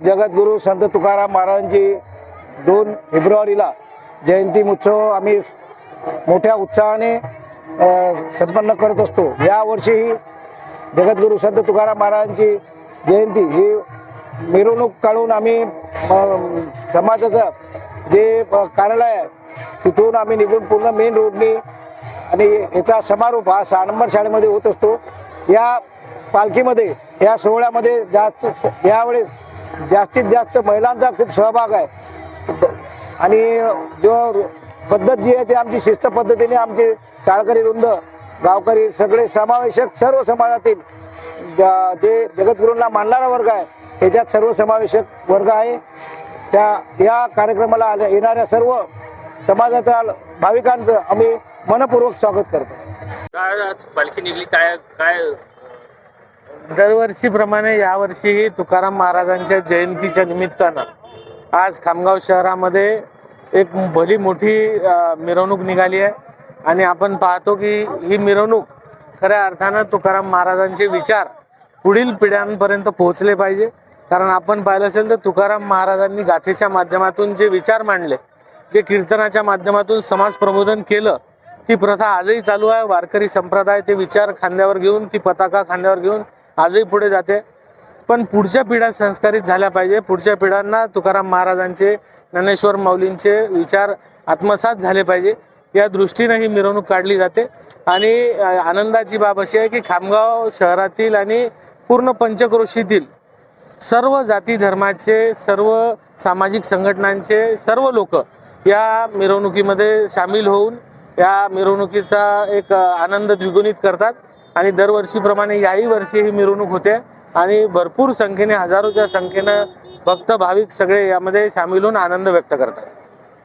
जगद्गुरु संत तुकाराम महाराजांची 2 फेब्रुवारीला जयंती उत्सव आम्ही मोठ्या उत्साहाने संपन्न करत असतो। या वर्षीही जगद्गुरु संत तुकाराम महाराजांची जयंती ही मिरवणूक काढून आम्ही समाजाचं जे कार्यालय आहे तिथून आम्ही निघून पूर्ण मेन रोडनी आणि याचा समारोप हा 6 नंबर शाळेमध्ये होत असतो। या पालखीमध्ये या सोहळ्यामध्ये यावेळेस जास्तीत जास्त महिलांचा खूप सहभाग आहे आणि जो पद्धत जी आहे ती आमची शिस्त पद्धतीने आमचे टाळकरी वृंद गावकरी सगळे समावेशक सर्व समाजातील जे जगद्गुरूंना मानणारा वर्ग आहे त्याच्यात सर्व समावेशक वर्ग आहे। या कार्यक्रमाला येणाऱ्या सर्व समाजाच्या भाविकांचं आम्ही मनपूर्वक स्वागत करतो। पालखी निघली काय दरवर्षीप्रमाणे यावर्षीही तुकाराम महाराजांच्या जयंतीच्या निमित्तानं आज खामगाव शहरामध्ये एक भली मोठी मिरवणूक निघाली आहे आणि आपण पाहतो की ही मिरवणूक खऱ्या अर्थानं तुकाराम महाराजांचे विचार पुढील पिढ्यांपर्यंत पोहोचले पाहिजे। कारण आपण पाहिलं असेल तर तुकाराम महाराजांनी गाथेच्या माध्यमातून जे विचार मांडले, जे कीर्तनाच्या माध्यमातून समाज प्रबोधन केलं, ती प्रथा आजही चालू आहे। वारकरी संप्रदाय ते विचार खांद्यावर घेऊन, ती पताका खांद्यावर घेऊन आजही पुढे जाते। पण पुढच्या पिढ्या संस्कारित झाल्या पाहिजे, पुढच्या पिढ्यांना तुकाराम महाराजांचे, ज्ञानेश्वर माऊलींचे विचार आत्मसात झाले पाहिजे, या दृष्टीने ही मिरवणूक काढली जाते। आणि आनंदाची बाब अशी आहे की खामगाव शहरातील आणि पूर्ण पंचक्रोशीतील सर्व जाती धर्माचे, सर्व सामाजिक संघटनांचे सर्व लोक या मिरवणुकीमध्ये सामील होऊन या मिरवणुकीचा एक आनंद द्विगुणित करतात आणि दरवर्षीप्रमाणे याही वर्षी ही मिरवणूक होते आणि भरपूर संख्येने, हजारोच्या संख्येने भक्त भाविक सगळे यामध्ये सामील होऊन आनंद व्यक्त करतात।